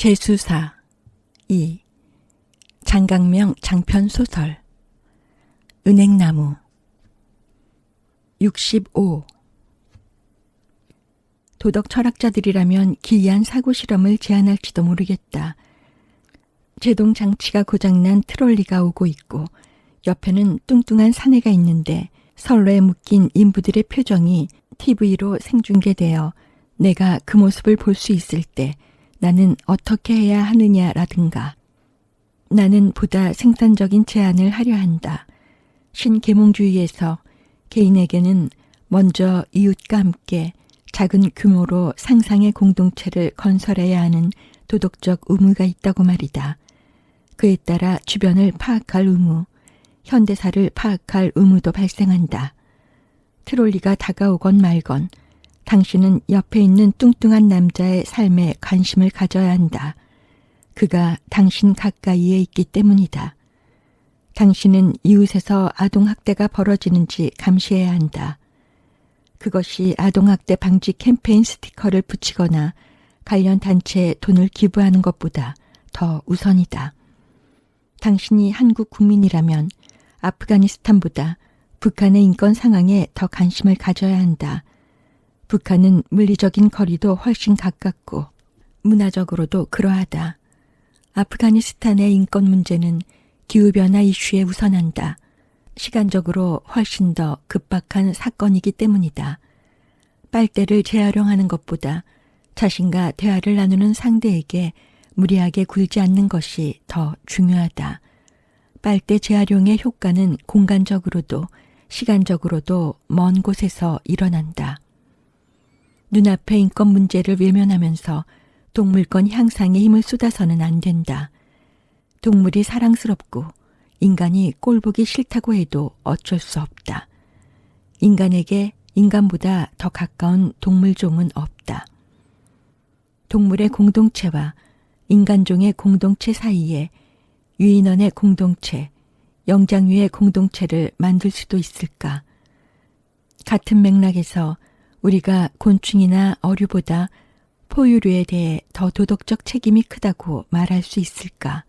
재수사 2. 장강명 장편소설 은행나무 65. 도덕 철학자들이라면 기이한 사고 실험을 제안할지도 모르겠다. 제동 장치가 고장난 트롤리가 오고 있고 옆에는 뚱뚱한 사내가 있는데 선로에 묶인 인부들의 표정이 TV로 생중계되어 내가 그 모습을 볼 수 있을 때 나는 어떻게 해야 하느냐라든가. 나는 보다 생산적인 제안을 하려 한다. 신계몽주의에서 개인에게는 먼저 이웃과 함께 작은 규모로 상상의 공동체를 건설해야 하는 도덕적 의무가 있다고 말이다. 그에 따라 주변을 파악할 의무, 현대사를 파악할 의무도 발생한다. 트롤리가 다가오건 말건 당신은 옆에 있는 뚱뚱한 남자의 삶에 관심을 가져야 한다. 그가 당신 가까이에 있기 때문이다. 당신은 이웃에서 아동학대가 벌어지는지 감시해야 한다. 그것이 아동학대 방지 캠페인 스티커를 붙이거나 관련 단체에 돈을 기부하는 것보다 더 우선이다. 당신이 한국 국민이라면 아프가니스탄보다 북한의 인권 상황에 더 관심을 가져야 한다. 북한은 물리적인 거리도 훨씬 가깝고 문화적으로도 그러하다. 아프가니스탄의 인권 문제는 기후변화 이슈에 우선한다. 시간적으로 훨씬 더 급박한 사건이기 때문이다. 빨대를 재활용하는 것보다 자신과 대화를 나누는 상대에게 무리하게 굴지 않는 것이 더 중요하다. 빨대 재활용의 효과는 공간적으로도 시간적으로도 먼 곳에서 일어난다. 눈앞의 인권 문제를 외면하면서 동물권 향상에 힘을 쏟아서는 안 된다. 동물이 사랑스럽고 인간이 꼴보기 싫다고 해도 어쩔 수 없다. 인간에게 인간보다 더 가까운 동물종은 없다. 동물의 공동체와 인간종의 공동체 사이에 유인원의 공동체, 영장류의 공동체를 만들 수도 있을까? 같은 맥락에서 우리가 곤충이나 어류보다 포유류에 대해 더 도덕적 책임이 크다고 말할 수 있을까?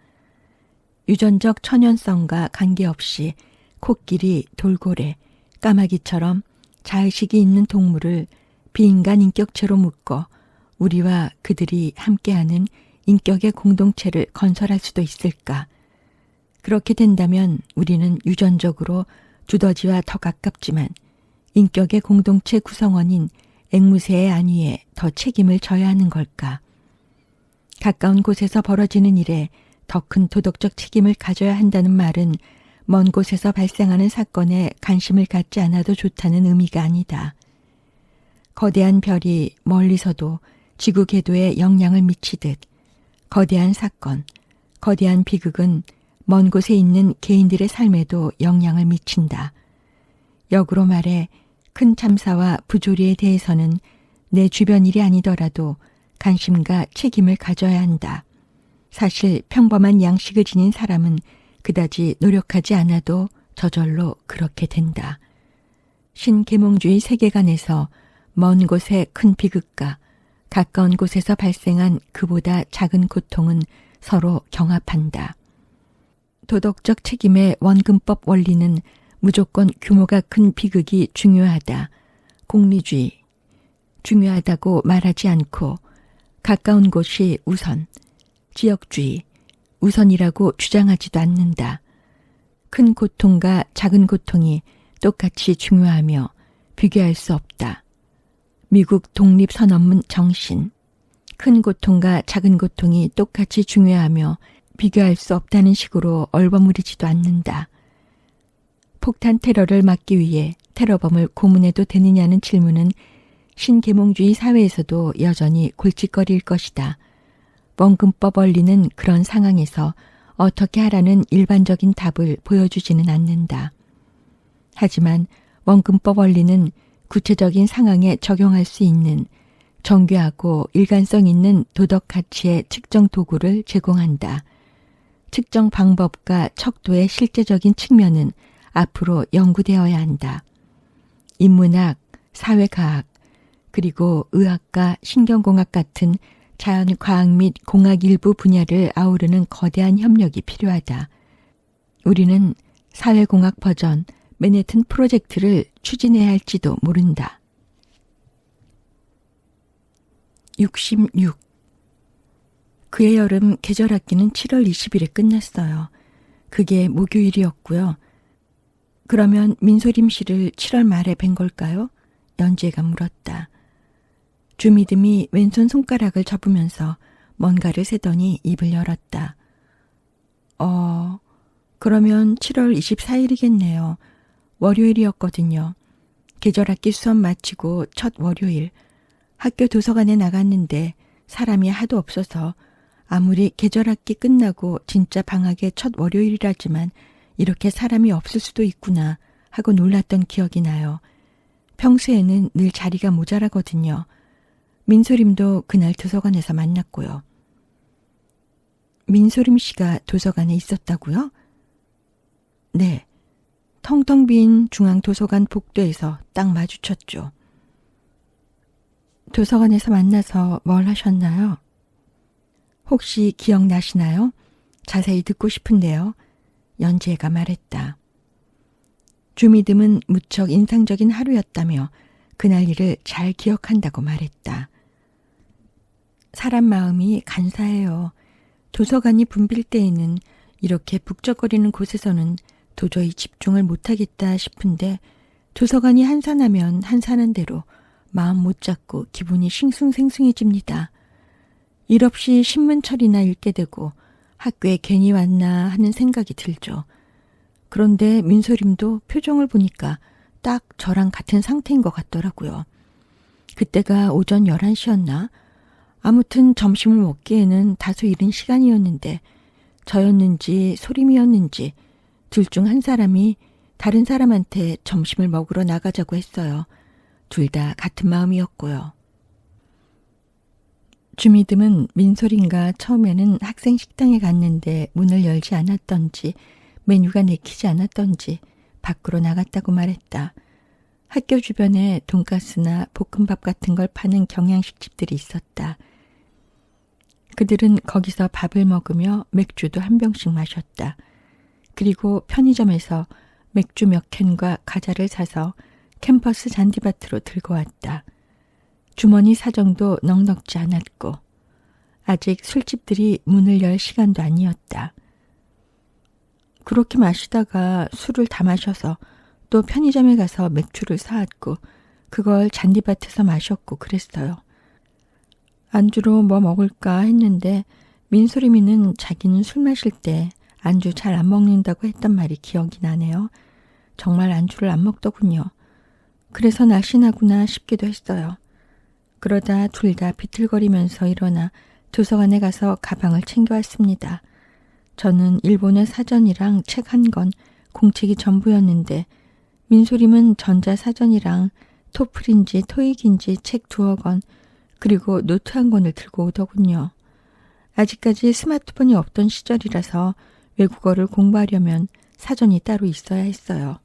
유전적 천연성과 관계없이 코끼리, 돌고래, 까마귀처럼 자의식이 있는 동물을 비인간 인격체로 묶어 우리와 그들이 함께하는 인격의 공동체를 건설할 수도 있을까? 그렇게 된다면 우리는 유전적으로 두더지와 더 가깝지만 인격의 공동체 구성원인 앵무새의 안위에 더 책임을 져야 하는 걸까? 가까운 곳에서 벌어지는 일에 더 큰 도덕적 책임을 가져야 한다는 말은 먼 곳에서 발생하는 사건에 관심을 갖지 않아도 좋다는 의미가 아니다. 거대한 별이 멀리서도 지구 궤도에 영향을 미치듯 거대한 사건, 거대한 비극은 먼 곳에 있는 개인들의 삶에도 영향을 미친다. 역으로 말해 큰 참사와 부조리에 대해서는 내 주변 일이 아니더라도 관심과 책임을 가져야 한다. 사실 평범한 양식을 지닌 사람은 그다지 노력하지 않아도 저절로 그렇게 된다. 신계몽주의 세계관에서 먼 곳의 큰 비극과 가까운 곳에서 발생한 그보다 작은 고통은 서로 경합한다. 도덕적 책임의 원근법 원리는 무조건 규모가 큰 비극이 중요하다. 공리주의, 중요하다고 말하지 않고 가까운 곳이 우선, 지역주의, 우선이라고 주장하지도 않는다. 큰 고통과 작은 고통이 똑같이 중요하며 비교할 수 없다. 미국 독립선언문 정신, 큰 고통과 작은 고통이 똑같이 중요하며 비교할 수 없다는 식으로 얼버무리지도 않는다. 폭탄 테러를 막기 위해 테러범을 고문해도 되느냐는 질문은 신계몽주의 사회에서도 여전히 골칫거리일 것이다. 원근법 원리는 그런 상황에서 어떻게 하라는 일반적인 답을 보여주지는 않는다. 하지만 원근법 원리는 구체적인 상황에 적용할 수 있는 정교하고 일관성 있는 도덕 가치의 측정 도구를 제공한다. 측정 방법과 척도의 실제적인 측면은 앞으로 연구되어야 한다. 인문학, 사회과학, 그리고 의학과 신경공학 같은 자연과학 및 공학 일부 분야를 아우르는 거대한 협력이 필요하다. 우리는 사회공학 버전 맨해튼 프로젝트를 추진해야 할지도 모른다. 66. 그해 여름 계절학기는 7월 20일에 끝났어요. 그게 목요일이었고요. 그러면 민소림 씨를 7월 말에 뵌 걸까요? 연지가 물었다. 주미듬이 왼손 손가락을 접으면서 뭔가를 세더니 입을 열었다. 그러면 7월 24일이겠네요. 월요일이었거든요. 계절학기 수업 마치고 첫 월요일. 학교 도서관에 나갔는데 사람이 하도 없어서 아무리 계절학기 끝나고 진짜 방학의 첫 월요일이라지만 이렇게 사람이 없을 수도 있구나 하고 놀랐던 기억이 나요. 평소에는 늘 자리가 모자라거든요. 민소림도 그날 도서관에서 만났고요. 민소림 씨가 도서관에 있었다고요? 네. 텅텅 빈 중앙도서관 복도에서 딱 마주쳤죠. 도서관에서 만나서 뭘 하셨나요? 혹시 기억나시나요? 자세히 듣고 싶은데요. 연지혜가 말했다. 주미듬은 무척 인상적인 하루였다며 그날 일을 잘 기억한다고 말했다. 사람 마음이 간사해요. 도서관이 붐빌 때에는 이렇게 북적거리는 곳에서는 도저히 집중을 못하겠다 싶은데 도서관이 한산하면 한산한 대로 마음 못 잡고 기분이 싱숭생숭해집니다. 일 없이 신문철이나 읽게 되고 학교에 괜히 왔나 하는 생각이 들죠. 그런데 민소림도 표정을 보니까 딱 저랑 같은 상태인 것 같더라고요. 그때가 오전 11시였나? 아무튼 점심을 먹기에는 다소 이른 시간이었는데 저였는지 소림이었는지 둘 중 한 사람이 다른 사람한테 점심을 먹으러 나가자고 했어요. 둘 다 같은 마음이었고요. 주미듬은 민소림과 처음에는 학생 식당에 갔는데 문을 열지 않았던지 메뉴가 내키지 않았던지 밖으로 나갔다고 말했다. 학교 주변에 돈가스나 볶음밥 같은 걸 파는 경양식 집들이 있었다. 그들은 거기서 밥을 먹으며 맥주도 한 병씩 마셨다. 그리고 편의점에서 맥주 몇 캔과 과자를 사서 캠퍼스 잔디밭으로 들고 왔다. 주머니 사정도 넉넉지 않았고 아직 술집들이 문을 열 시간도 아니었다. 그렇게 마시다가 술을 다 마셔서 또 편의점에 가서 맥주를 사왔고 그걸 잔디밭에서 마셨고 그랬어요. 안주로 뭐 먹을까 했는데 민소림이는 자기는 술 마실 때 안주 잘 안 먹는다고 했던 말이 기억이 나네요. 정말 안주를 안 먹더군요. 그래서 날씬하구나 싶기도 했어요. 그러다 둘 다 비틀거리면서 일어나 도서관에 가서 가방을 챙겨왔습니다. 저는 일본어 사전이랑 책 한 권, 공책이 전부였는데 민소림은 전자사전이랑 토플인지 토익인지 책 2권, 그리고 노트 한 권을 들고 오더군요. 아직까지 스마트폰이 없던 시절이라서 외국어를 공부하려면 사전이 따로 있어야 했어요.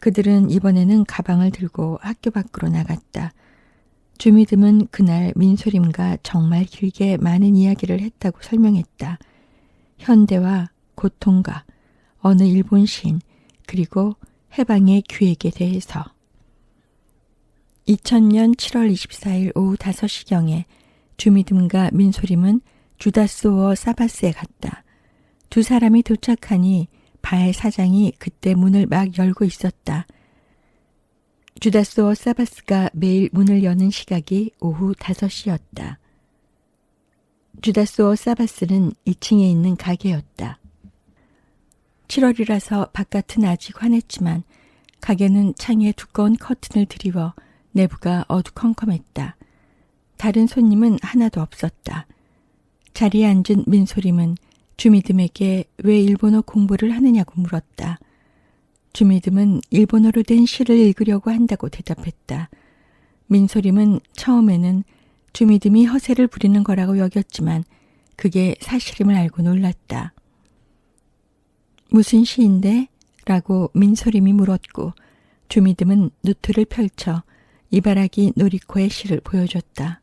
그들은 이번에는 가방을 들고 학교 밖으로 나갔다. 주미듬은 그날 민소림과 정말 길게 많은 이야기를 했다고 설명했다. 현대와 고통과 어느 일본 시인 그리고 해방의 기획에 대해서. 2000년 7월 24일 오후 5시경에 주미듬과 민소림은 주다스오 사바스에 갔다. 두 사람이 도착하니 바의 사장이 그때 문을 막 열고 있었다. 주다스오 사바스가 매일 문을 여는 시각이 오후 5시였다. 주다스오 사바스는 2층에 있는 가게였다. 7월이라서 바깥은 아직 환했지만 가게는 창에 두꺼운 커튼을 드리워 내부가 어두컴컴했다. 다른 손님은 하나도 없었다. 자리에 앉은 민소림은 주미듬에게 왜 일본어 공부를 하느냐고 물었다. 주미듬은 일본어로 된 시를 읽으려고 한다고 대답했다. 민소림은 처음에는 주미듬이 허세를 부리는 거라고 여겼지만 그게 사실임을 알고 놀랐다. 무슨 시인데? 라고 민소림이 물었고 주미듬은 노트를 펼쳐 이바라기 노리코의 시를 보여줬다.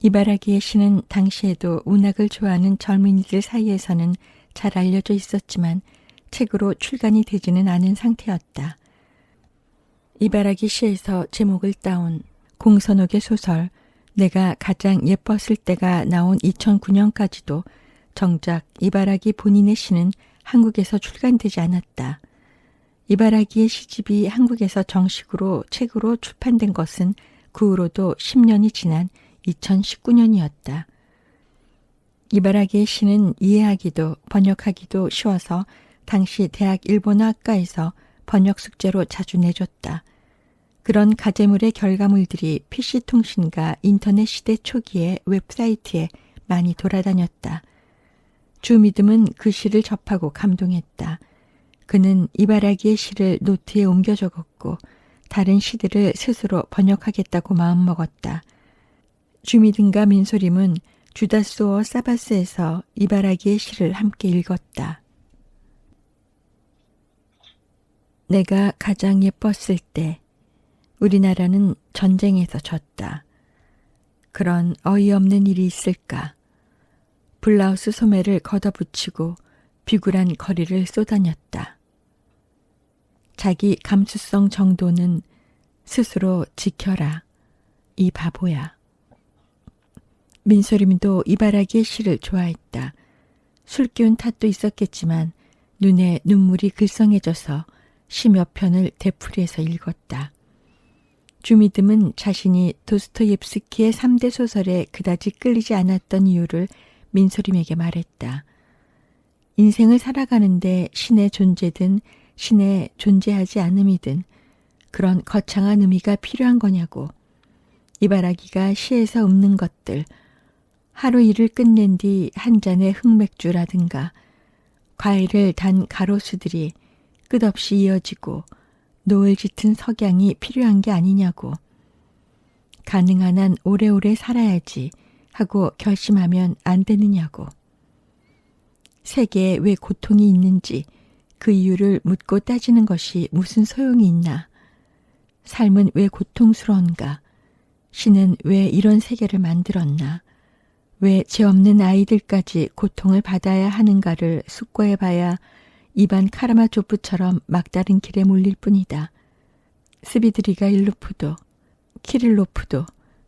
이바라기의 시는 당시에도 문학을 좋아하는 젊은이들 사이에서는 잘 알려져 있었지만 책으로 출간이 되지는 않은 상태였다. 이바라기 시에서 제목을 따온 공선옥의 소설 내가 가장 예뻤을 때가 나온 2009년까지도 정작 이바라기 본인의 시는 한국에서 출간되지 않았다. 이바라기의 시집이 한국에서 정식으로 책으로 출판된 것은 그 후로도 10년이 지난 2019년이었다. 이바라기의 시는 이해하기도 번역하기도 쉬워서 당시 대학 일본어학과에서 번역 숙제로 자주 내줬다. 그런 가제물의 결과물들이 PC통신과 인터넷 시대 초기의 웹사이트에 많이 돌아다녔다. 주미듬은 그 시를 접하고 감동했다. 그는 이바라기의 시를 노트에 옮겨 적었고 다른 시들을 스스로 번역하겠다고 마음먹었다. 주미듬과 민소림은 주다스오 사바스에서 이바라기의 시를 함께 읽었다. 내가 가장 예뻤을 때 우리나라는 전쟁에서 졌다. 그런 어이없는 일이 있을까. 블라우스 소매를 걷어붙이고 비굴한 거리를 쏘다녔다. 자기 감수성 정도는 스스로 지켜라. 이 바보야. 민소림도 이바라기의 시를 좋아했다. 술 기운 탓도 있었겠지만 눈에 눈물이 글썽해져서 시 몇 편을 되풀이해서 읽었다. 주미듬은 자신이 도스토옙스키의 3대 소설에 그다지 끌리지 않았던 이유를 민소림에게 말했다. 인생을 살아가는데 신의 존재든 신의 존재하지 않음이든 그런 거창한 의미가 필요한 거냐고. 이바라기가 시에서 읊는 것들, 하루 일을 끝낸 뒤 한 잔의 흑맥주라든가 과일을 단 가로수들이 끝없이 이어지고 노을 짙은 석양이 필요한 게 아니냐고. 가능한 한 오래오래 살아야지 하고 결심하면 안 되느냐고. 세계에 왜 고통이 있는지 그 이유를 묻고 따지는 것이 무슨 소용이 있나. 삶은 왜 고통스러운가. 신은 왜 이런 세계를 만들었나. 왜 죄 없는 아이들까지 고통을 받아야 하는가를 숙고해봐야 이반 카라마조프처럼 막다른 길에 몰릴 뿐이다. 스비드리가 일루프도 키릴로프도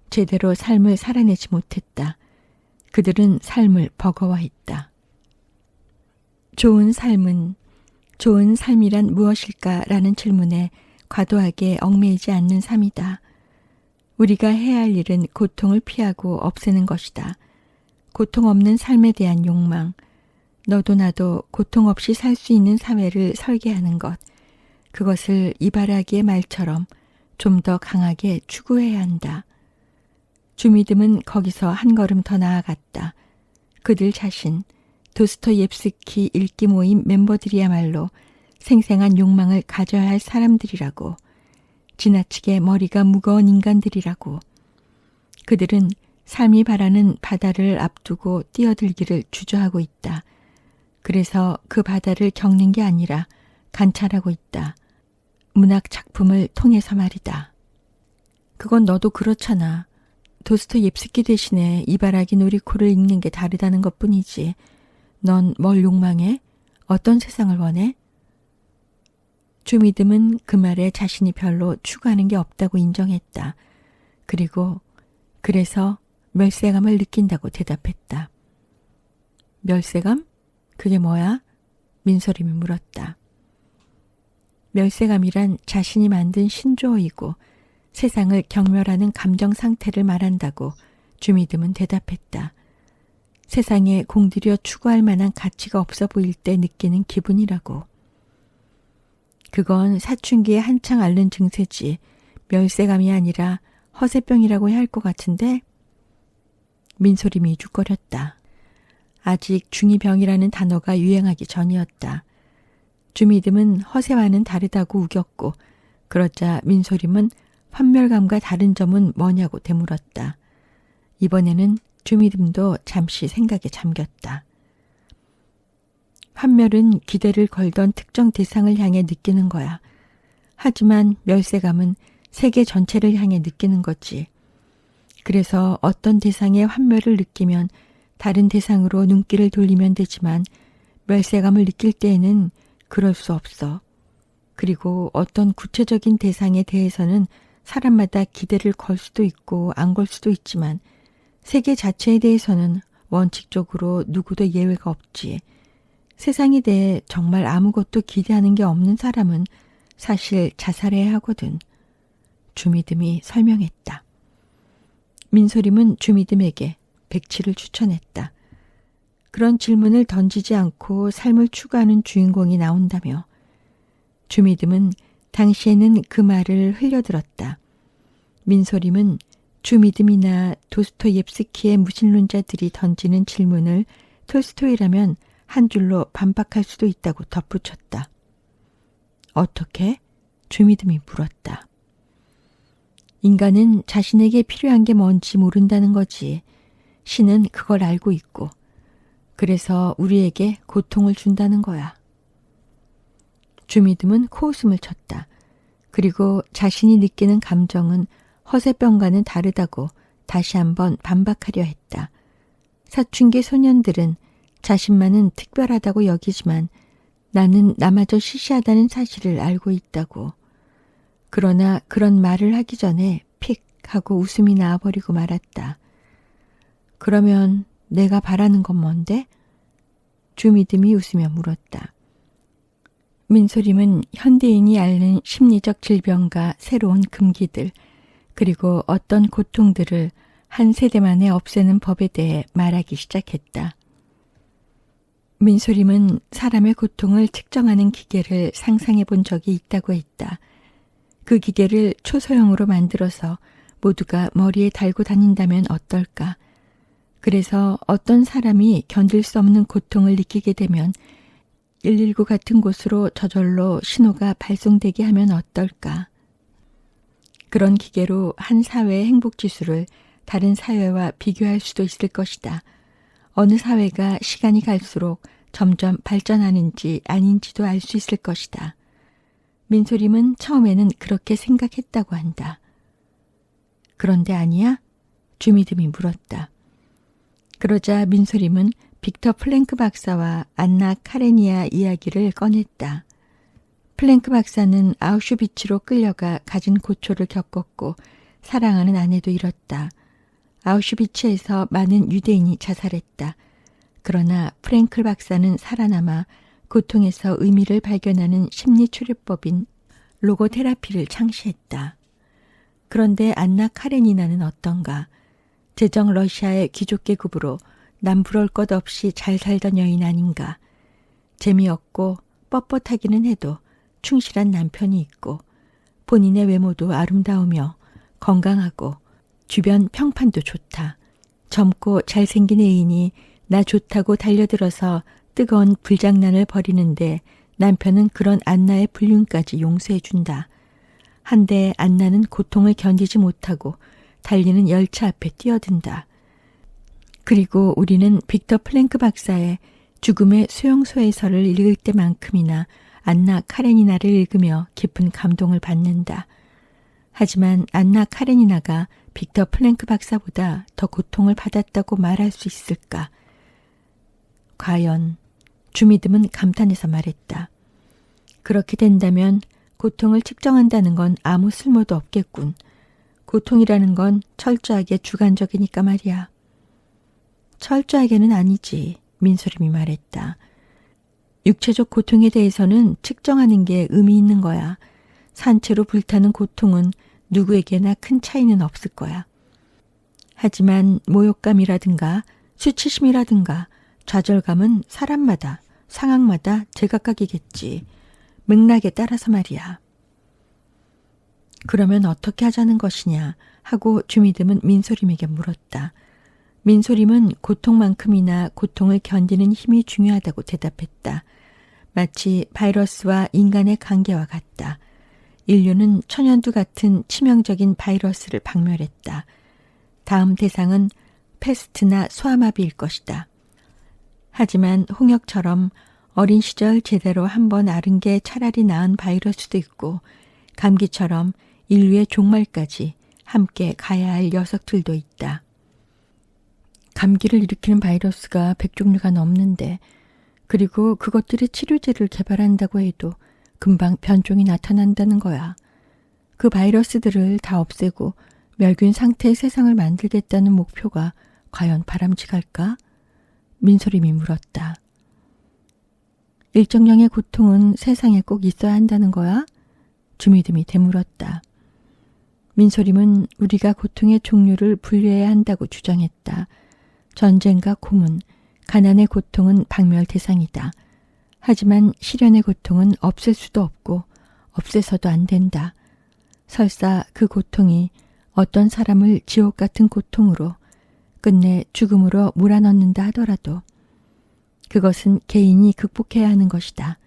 제대로 삶을 살아내지 못했다. 그들은 삶을 버거워했다. 좋은 삶이란 무엇일까라는 질문에 과도하게 얽매이지 않는 삶이다. 우리가 해야 할 일은 고통을 피하고 없애는 것이다. 고통 없는 삶에 대한 욕망, 너도 나도 고통 없이 살 수 있는 사회를 설계하는 것, 그것을 이바라기의 말처럼 좀 더 강하게 추구해야 한다. 주미듬은 거기서 한 걸음 더 나아갔다. 그들 자신, 도스토옙스키 읽기 모임 멤버들이야말로 생생한 욕망을 가져야 할 사람들이라고. 지나치게 머리가 무거운 인간들이라고. 그들은 삶이 바라는 바다를 앞두고 뛰어들기를 주저하고 있다. 그래서 그 바다를 겪는 게 아니라 관찰하고 있다. 문학 작품을 통해서 말이다. 그건 너도 그렇잖아. 도스토옙스키 대신에 이바라기 노리코를 읽는 게 다르다는 것뿐이지. 넌 뭘 욕망해? 어떤 세상을 원해? 주미듬은 그 말에 자신이 별로 추구하는 게 없다고 인정했다. 그래서 멸세감을 느낀다고 대답했다. 멸세감? 그게 뭐야? 민소림이 물었다. 멸세감이란 자신이 만든 신조어이고 세상을 경멸하는 감정 상태를 말한다고 주미듬은 대답했다. 세상에 공들여 추구할 만한 가치가 없어 보일 때 느끼는 기분이라고. 그건 사춘기에 한창 앓는 증세지 멸세감이 아니라 허세병이라고 해야 할 것 같은데? 민소림이 이죽거렸다. 아직 중2병이라는 단어가 유행하기 전이었다. 주미듬은 허세와는 다르다고 우겼고 그러자 민소림은 환멸감과 다른 점은 뭐냐고 되물었다. 이번에는 주미듬도 잠시 생각에 잠겼다. 환멸은 기대를 걸던 특정 대상을 향해 느끼는 거야. 하지만 멸세감은 세계 전체를 향해 느끼는 거지. 그래서 어떤 대상의 환멸을 느끼면 다른 대상으로 눈길을 돌리면 되지만 멸세감을 느낄 때에는 그럴 수 없어. 그리고 어떤 구체적인 대상에 대해서는 사람마다 기대를 걸 수도 있고 안 걸 수도 있지만 세계 자체에 대해서는 원칙적으로 누구도 예외가 없지. 세상에 대해 정말 아무것도 기대하는 게 없는 사람은 사실 자살해야 하거든. 주미듬이 설명했다. 민소림은 주미듬에게 백치를 추천했다. 그런 질문을 던지지 않고 삶을 추구하는 주인공이 나온다며 주미듬은 당시에는 그 말을 흘려들었다. 민소림은 주미듬이나 도스토옙스키의 무신론자들이 던지는 질문을 톨스토이라면 한 줄로 반박할 수도 있다고 덧붙였다. 어떻게? 주미듬이 물었다. 인간은 자신에게 필요한 게 뭔지 모른다는 거지. 신은 그걸 알고 있고 그래서 우리에게 고통을 준다는 거야. 주미듬은 코웃음을 쳤다. 그리고 자신이 느끼는 감정은 허세병과는 다르다고 다시 한번 반박하려 했다. 사춘기 소년들은 자신만은 특별하다고 여기지만 나는 나마저 시시하다는 사실을 알고 있다고. 그러나 그런 말을 하기 전에 픽 하고 웃음이 나와버리고 말았다. 그러면 내가 바라는 건 뭔데? 주미듬이 웃으며 물었다. 민소림은 현대인이 앓는 심리적 질병과 새로운 금기들, 그리고 어떤 고통들을 한 세대 만에 없애는 법에 대해 말하기 시작했다. 민소림은 사람의 고통을 측정하는 기계를 상상해 본 적이 있다고 했다. 그 기계를 초소형으로 만들어서 모두가 머리에 달고 다닌다면 어떨까? 그래서 어떤 사람이 견딜 수 없는 고통을 느끼게 되면 119 같은 곳으로 저절로 신호가 발송되게 하면 어떨까? 그런 기계로 한 사회의 행복지수를 다른 사회와 비교할 수도 있을 것이다. 어느 사회가 시간이 갈수록 점점 발전하는지 아닌지도 알 수 있을 것이다. 민소림은 처음에는 그렇게 생각했다고 한다. 그런데 아니야? 주미듬이 물었다. 그러자 민소림은 빅터 플랭크 박사와 안나 카레니아 이야기를 꺼냈다. 플랭크 박사는 아우슈비츠로 끌려가 가진 고초를 겪었고 사랑하는 아내도 잃었다. 아우슈비츠에서 많은 유대인이 자살했다. 그러나 프랭클 박사는 살아남아 고통에서 의미를 발견하는 심리치료법인 로고테라피를 창시했다. 그런데 안나 카레니나는 어떤가? 제정 러시아의 귀족계급으로 남부러울 것 없이 잘 살던 여인 아닌가? 재미없고 뻣뻣하기는 해도 충실한 남편이 있고 본인의 외모도 아름다우며 건강하고 주변 평판도 좋다. 젊고 잘생긴 애인이 나 좋다고 달려들어서 뜨거운 불장난을 벌이는데 남편은 그런 안나의 불륜까지 용서해준다. 한데 안나는 고통을 견디지 못하고 달리는 열차 앞에 뛰어든다. 그리고 우리는 빅터 플랭크 박사의 죽음의 수용소에서를 읽을 때만큼이나 안나 카레니나를 읽으며 깊은 감동을 받는다. 하지만 안나 카레니나가 빅터 플랭크 박사보다 더 고통을 받았다고 말할 수 있을까? 과연? 주미듬은 감탄해서 말했다. 그렇게 된다면 고통을 측정한다는 건 아무 쓸모도 없겠군. 고통이라는 건 철저하게 주관적이니까 말이야. 철저하게는 아니지, 민소림이 말했다. 육체적 고통에 대해서는 측정하는 게 의미 있는 거야. 산채로 불타는 고통은 누구에게나 큰 차이는 없을 거야. 하지만 모욕감이라든가 수치심이라든가 좌절감은 사람마다, 상황마다 제각각이겠지. 맥락에 따라서 말이야. 그러면 어떻게 하자는 것이냐 하고 주미듬은 민소림에게 물었다. 민소림은 고통만큼이나 고통을 견디는 힘이 중요하다고 대답했다. 마치 바이러스와 인간의 관계와 같다. 인류는 천연두 같은 치명적인 바이러스를 박멸했다. 다음 대상은 패스트나 소아마비일 것이다. 하지만 홍역처럼 어린 시절 제대로 한번 앓은 게 차라리 나은 바이러스도 있고 감기처럼 인류의 종말까지 함께 가야 할 녀석들도 있다. 감기를 일으키는 바이러스가 100종류가 넘는데, 그리고 그것들의 치료제를 개발한다고 해도 금방 변종이 나타난다는 거야. 그 바이러스들을 다 없애고 멸균 상태의 세상을 만들겠다는 목표가 과연 바람직할까? 민소림이 물었다. 일정량의 고통은 세상에 꼭 있어야 한다는 거야? 주미듬이 되물었다. 민소림은 우리가 고통의 종류를 분류해야 한다고 주장했다. 전쟁과 고문, 가난의 고통은 박멸 대상이다. 하지만 시련의 고통은 없앨 수도 없고 없애서도 안 된다. 설사 그 고통이 어떤 사람을 지옥 같은 고통으로 끝내 죽음으로 몰아넣는다 하더라도 그것은 개인이 극복해야 하는 것이다.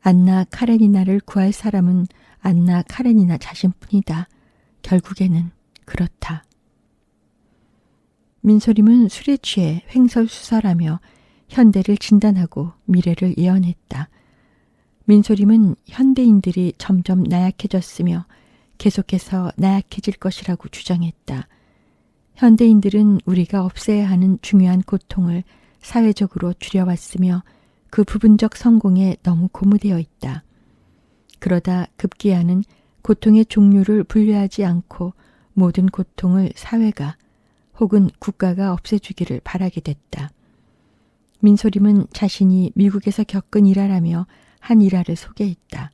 안나 카레니나를 구할 사람은 안나 카레니나 자신뿐이다. 결국에는 그렇다. 민소림은 술에 취해 횡설수설하며 현대를 진단하고 미래를 예언했다. 민소림은 현대인들이 점점 나약해졌으며 계속해서 나약해질 것이라고 주장했다. 현대인들은 우리가 없애야 하는 중요한 고통을 사회적으로 줄여왔으며 그 부분적 성공에 너무 고무되어 있다. 그러다 급기야는 고통의 종류를 분류하지 않고 모든 고통을 사회가 혹은 국가가 없애주기를 바라게 됐다. 민소림은 자신이 미국에서 겪은 일화라며 한 일화를 소개했다.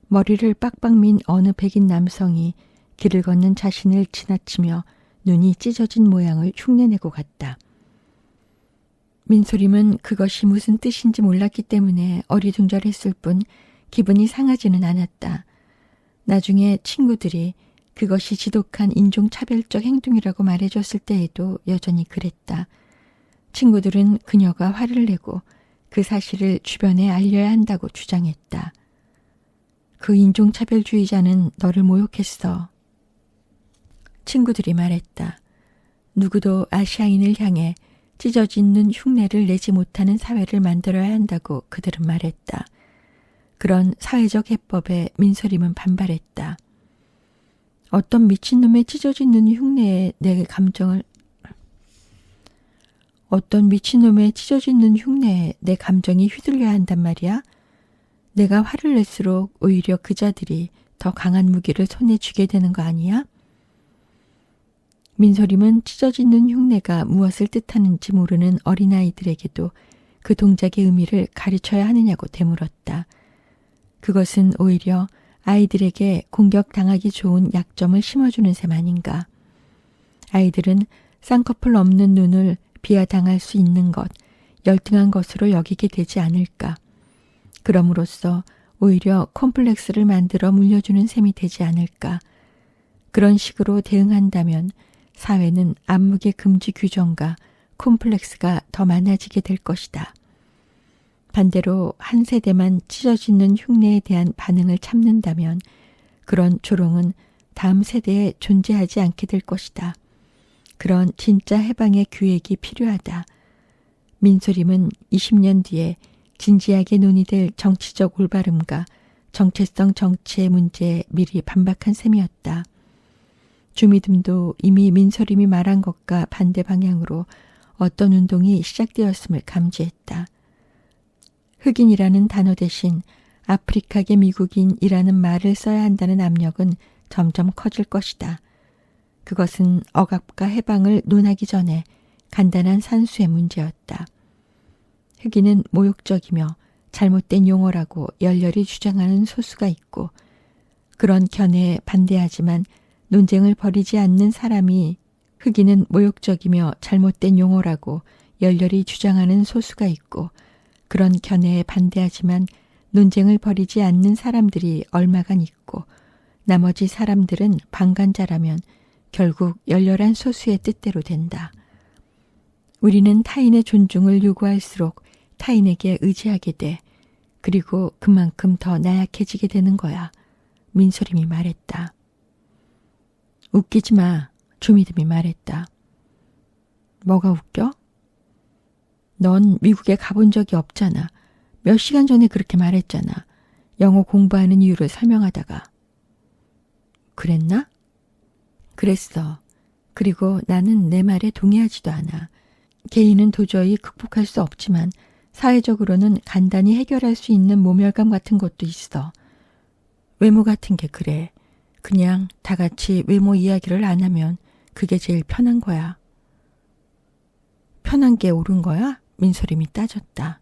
머리를 빡빡 민 어느 백인 남성이 길을 걷는 자신을 지나치며 눈이 찢어진 모양을 흉내내고 갔다. 민소림은 그것이 무슨 뜻인지 몰랐기 때문에 어리둥절했을 뿐 기분이 상하지는 않았다. 나중에 친구들이 그것이 지독한 인종차별적 행동이라고 말해줬을 때에도 여전히 그랬다. 친구들은 그녀가 화를 내고 그 사실을 주변에 알려야 한다고 주장했다. 그 인종차별주의자는 너를 모욕했어. 친구들이 말했다. 누구도 아시아인을 향해 찢어진 눈 흉내를 내지 못하는 사회를 만들어야 한다고 그들은 말했다. 그런 사회적 해법에 민소림은 반발했다. 어떤 미친놈의 찢어진 눈 흉내에 내 감정이 휘둘려야 한단 말이야? 내가 화를 낼수록 오히려 그자들이 더 강한 무기를 손에 쥐게 되는 거 아니야? 민소림은 찢어진 눈 흉내가 무엇을 뜻하는지 모르는 어린아이들에게도 그 동작의 의미를 가르쳐야 하느냐고 되물었다. 그것은 오히려 아이들에게 공격당하기 좋은 약점을 심어주는 셈 아닌가. 아이들은 쌍꺼풀 없는 눈을 비하당할 수 있는 것, 열등한 것으로 여기게 되지 않을까. 그럼으로써 오히려 콤플렉스를 만들어 물려주는 셈이 되지 않을까. 그런 식으로 대응한다면 사회는 안목의 금지 규정과 콤플렉스가 더 많아지게 될 것이다. 반대로 한 세대만 찢어지는 흉내에 대한 반응을 참는다면 그런 조롱은 다음 세대에 존재하지 않게 될 것이다. 그런 진짜 해방의 기획이 필요하다. 민소림은 20년 뒤에 진지하게 논의될 정치적 올바름과 정체성 정치의 문제에 미리 반박한 셈이었다. 주미듬도 이미 민소림이 말한 것과 반대 방향으로 어떤 운동이 시작되었음을 감지했다. 흑인이라는 단어 대신 아프리카계 미국인이라는 말을 써야 한다는 압력은 점점 커질 것이다. 그것은 억압과 해방을 논하기 전에 간단한 산수의 문제였다. 흑인은 모욕적이며 잘못된 용어라고 열렬히 주장하는 소수가 있고 그런 견해에 반대하지만 논쟁을 벌이지 않는 사람이 흑인은 모욕적이며 잘못된 용어라고 열렬히 주장하는 소수가 있고 그런 견해에 반대하지만 논쟁을 벌이지 않는 사람들이 얼마간 있고 나머지 사람들은 방관자라면 결국 열렬한 소수의 뜻대로 된다. 우리는 타인의 존중을 요구할수록 타인에게 의지하게 돼. 그리고 그만큼 더 나약해지게 되는 거야. 민소림이 말했다. 웃기지 마. 주미듬이 말했다. 뭐가 웃겨? 넌 미국에 가본 적이 없잖아. 몇 시간 전에 그렇게 말했잖아. 영어 공부하는 이유를 설명하다가. 그랬나? 그랬어. 그리고 나는 내 말에 동의하지도 않아. 개인은 도저히 극복할 수 없지만 사회적으로는 간단히 해결할 수 있는 모멸감 같은 것도 있어. 외모 같은 게 그래. 그냥 다 같이 외모 이야기를 안 하면 그게 제일 편한 거야. 편한 게 옳은 거야? 민소림이 따졌다.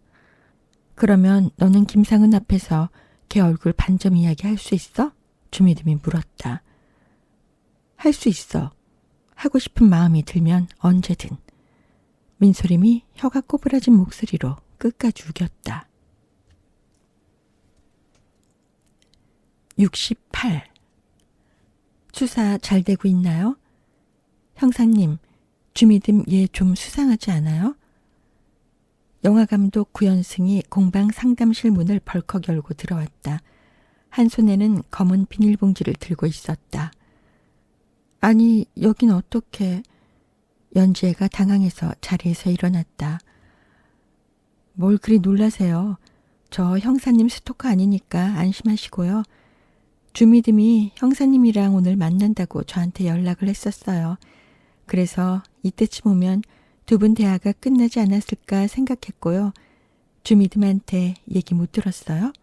그러면 너는 김상은 앞에서 걔 얼굴 반점 이야기 할 수 있어? 주미듬이 물었다. 할 수 있어. 하고 싶은 마음이 들면 언제든. 민소림이 혀가 꼬부라진 목소리로 끝까지 우겼다. 68. 수사 잘 되고 있나요? 형사님, 주미듬 얘 좀 수상하지 않아요? 영화감독 구현승이 공방 상담실 문을 벌컥 열고 들어왔다. 한 손에는 검은 비닐봉지를 들고 있었다. 아니, 여긴 어떻게... 연지혜가 당황해서 자리에서 일어났다. 뭘 그리 놀라세요. 저 형사님 스토커 아니니까 안심하시고요. 주미듬이 형사님이랑 오늘 만난다고 저한테 연락을 했었어요. 그래서 이때쯤 오면 두 분 대화가 끝나지 않았을까 생각했고요. 주미듬한테 얘기 못 들었어요?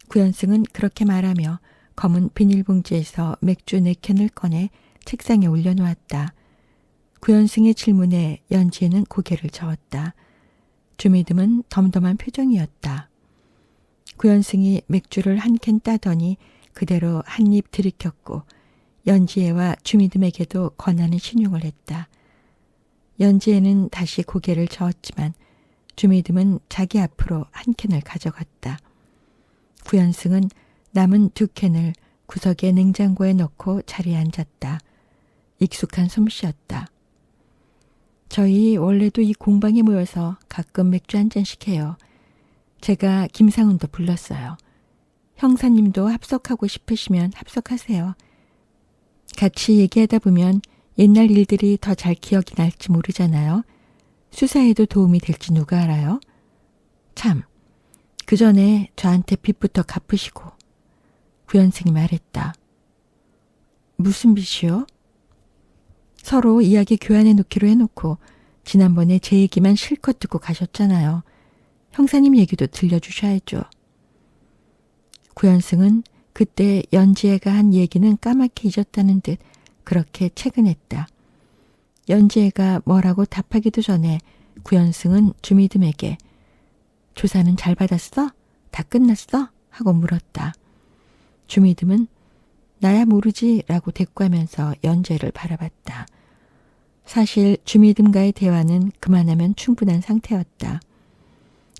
구현승은 그렇게 말하며 검은 비닐봉지에서 맥주 4캔을 꺼내 책상에 올려놓았다. 구현승의 질문에 연지혜는 고개를 저었다. 주미듬은 덤덤한 표정이었다. 구현승이 맥주를 한 캔 따더니 그대로 한 입 들이켰고 연지혜와 주미듬에게도 권하는 신용을 했다. 연지혜는 다시 고개를 저었지만 주미듬은 자기 앞으로 한 캔을 가져갔다. 구현승은 남은 2캔을 구석의 냉장고에 넣고 자리에 앉았다. 익숙한 솜씨였다. 저희 원래도 이 공방에 모여서 가끔 맥주 한 잔씩 해요. 제가 김상훈도 불렀어요. 형사님도 합석하고 싶으시면 합석하세요. 같이 얘기하다 보면 옛날 일들이 더 잘 기억이 날지 모르잖아요. 수사에도 도움이 될지 누가 알아요? 참, 그 전에 저한테 빚부터 갚으시고. 구현승이 말했다. 무슨 빚이요? 서로 이야기 교환해 놓기로 해놓고 지난번에 제 얘기만 실컷 듣고 가셨잖아요. 형사님 얘기도 들려주셔야죠. 구현승은 그때 연지혜가 한 얘기는 까맣게 잊었다는 듯 그렇게 채근했다. 연지혜가 뭐라고 답하기도 전에 구현승은 주미듬에게 조사는 잘 받았어? 다 끝났어? 하고 물었다. 주미듬은 나야 모르지 라고 대꾸하면서 연지혜를 바라봤다. 사실 주미듬과의 대화는 그만하면 충분한 상태였다.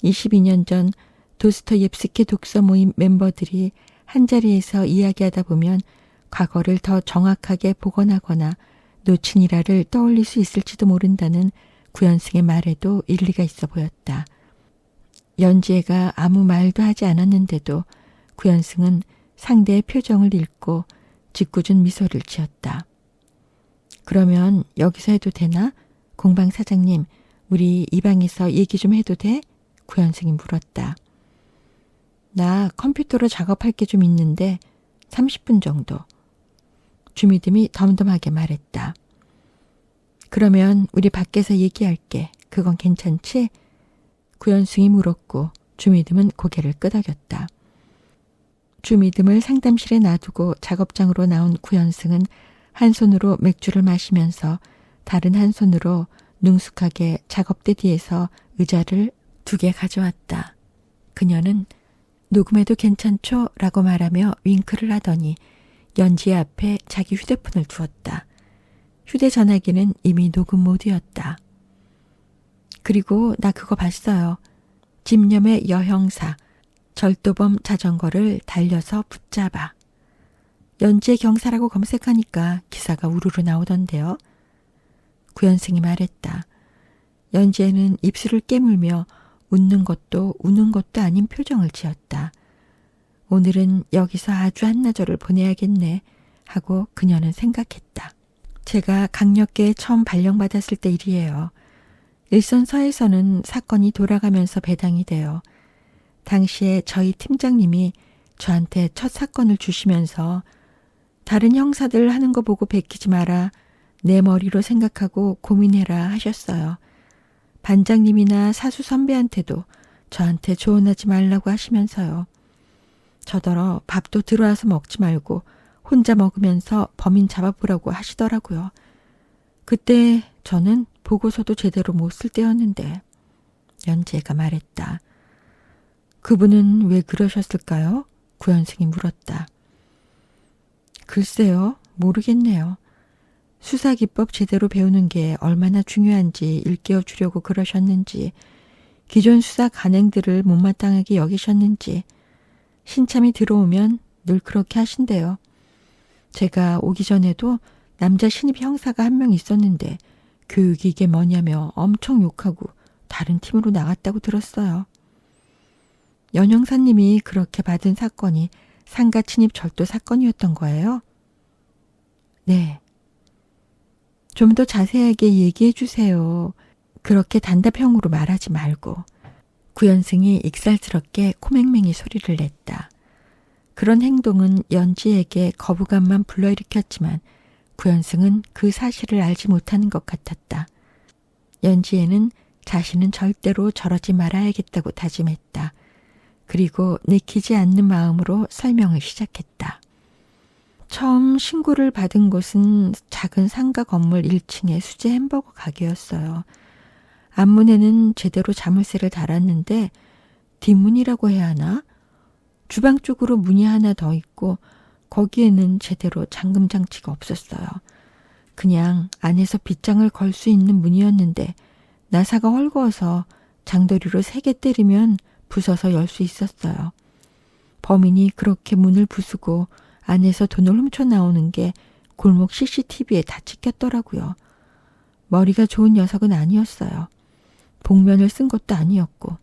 22년 전 도스토옙스키 독서 모임 멤버들이 한자리에서 이야기하다 보면 과거를 더 정확하게 복원하거나 놓친 일화를 떠올릴 수 있을지도 모른다는 구현승의 말에도 일리가 있어 보였다. 연지혜가 아무 말도 하지 않았는데도 구현승은 상대의 표정을 읽고 짓궂은 미소를 지었다. 그러면 여기서 해도 되나? 공방 사장님, 우리 이 방에서 얘기 좀 해도 돼? 구현승이 물었다. 나 컴퓨터로 작업할 게 좀 있는데 30분 정도. 주미듬이 덤덤하게 말했다. 그러면 우리 밖에서 얘기할게. 그건 괜찮지? 구현승이 물었고 주미듬은 고개를 끄덕였다. 주미듬을 상담실에 놔두고 작업장으로 나온 구현승은 한 손으로 맥주를 마시면서 다른 한 손으로 능숙하게 작업대 뒤에서 의자를 2개 가져왔다. 그녀는 녹음해도 괜찮죠? 라고 말하며 윙크를 하더니 연지의 앞에 자기 휴대폰을 두었다. 휴대전화기는 이미 녹음 모드였다. 그리고 나 그거 봤어요. 집념의 여형사, 절도범 자전거를 달려서 붙잡아. 연지의 경사라고 검색하니까 기사가 우르르 나오던데요. 구현승이 말했다. 연지에는 입술을 깨물며 웃는 것도 우는 것도 아닌 표정을 지었다. 오늘은 여기서 아주 한나절을 보내야겠네 하고 그녀는 생각했다. 제가 강력계에 처음 발령받았을 때 일이에요. 일선서에서는 사건이 돌아가면서 배당이 돼요. 당시에 저희 팀장님이 저한테 첫 사건을 주시면서 다른 형사들 하는 거 보고 베끼지 마라. 내 머리로 생각하고 고민해라 하셨어요. 반장님이나 사수 선배한테도 저한테 조언하지 말라고 하시면서요. 저더러 밥도 들어와서 먹지 말고 혼자 먹으면서 범인 잡아보라고 하시더라고요. 그때 저는 보고서도 제대로 못 쓸 때였는데 연재가 말했다. 그분은 왜 그러셨을까요? 구현승이 물었다. 글쎄요, 모르겠네요. 수사기법 제대로 배우는 게 얼마나 중요한지 일깨워 주려고 그러셨는지, 기존 수사 관행들을 못마땅하게 여기셨는지, 신참이 들어오면 늘 그렇게 하신대요. 제가 오기 전에도 남자 신입 형사가 한 명 있었는데 교육이 이게 뭐냐며 엄청 욕하고 다른 팀으로 나갔다고 들었어요. 연 형사님이 그렇게 받은 사건이 상가 침입 절도 사건이었던 거예요? 네. 좀 더 자세하게 얘기해 주세요. 그렇게 단답형으로 말하지 말고. 구현승이 익살스럽게 코맹맹이 소리를 냈다. 그런 행동은 연지에게 거부감만 불러일으켰지만 구현승은 그 사실을 알지 못하는 것 같았다. 연지에는 자신은 절대로 저러지 말아야겠다고 다짐했다. 그리고 내키지 않는 마음으로 설명을 시작했다. 처음 신고를 받은 곳은 작은 상가 건물 1층의 수제 햄버거 가게였어요. 앞문에는 제대로 자물쇠를 달았는데 뒷문이라고 해야 하나? 주방 쪽으로 문이 하나 더 있고 거기에는 제대로 잠금 장치가 없었어요. 그냥 안에서 빗장을 걸 수 있는 문이었는데 나사가 헐거워서 장도리로 3개 때리면 부숴서 열 수 있었어요. 범인이 그렇게 문을 부수고 안에서 돈을 훔쳐 나오는 게 골목 CCTV에 다 찍혔더라고요. 머리가 좋은 녀석은 아니었어요. 복면을 쓴 것도 아니었고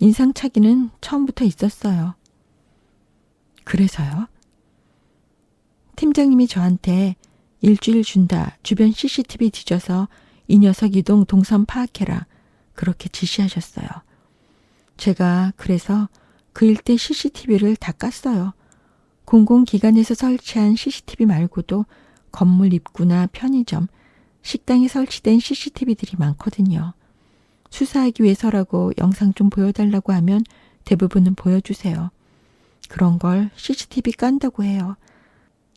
인상착의는 처음부터 있었어요. 그래서요? 팀장님이 저한테 일주일 준다. 주변 CCTV 뒤져서 이 녀석 이동 동선 파악해라. 그렇게 지시하셨어요. 제가 그래서 그 일대 CCTV를 다 깠어요. 공공기관에서 설치한 CCTV 말고도 건물 입구나 편의점, 식당에 설치된 CCTV들이 많거든요. 수사하기 위해서라고 영상 좀 보여달라고 하면 대부분은 보여주세요. 그런 걸 CCTV 깐다고 해요.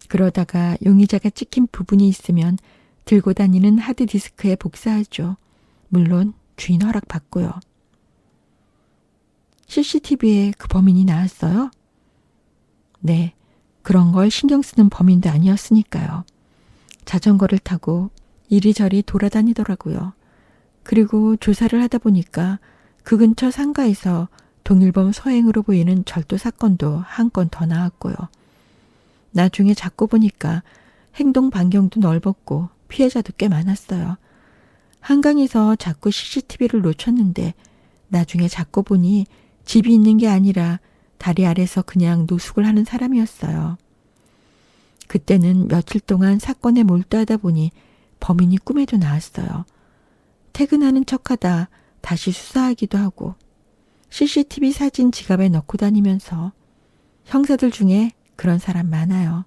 그러다가 용의자가 찍힌 부분이 있으면 들고 다니는 하드디스크에 복사하죠. 물론 주인 허락 받고요. CCTV에 그 범인이 나왔어요? 네, 그런 걸 신경 쓰는 범인도 아니었으니까요. 자전거를 타고 이리저리 돌아다니더라고요. 그리고 조사를 하다 보니까 그 근처 상가에서 동일범 소행으로 보이는 절도 사건도 한 건 더 나왔고요. 나중에 잡고 보니까 행동 반경도 넓었고 피해자도 꽤 많았어요. 한강에서 자꾸 CCTV를 놓쳤는데 나중에 잡고 보니 집이 있는 게 아니라 다리 아래서 그냥 노숙을 하는 사람이었어요. 그때는 며칠 동안 사건에 몰두하다 보니 범인이 꿈에도 나왔어요. 퇴근하는 척하다 다시 수사하기도 하고 CCTV 사진 지갑에 넣고 다니면서 형사들 중에 그런 사람 많아요.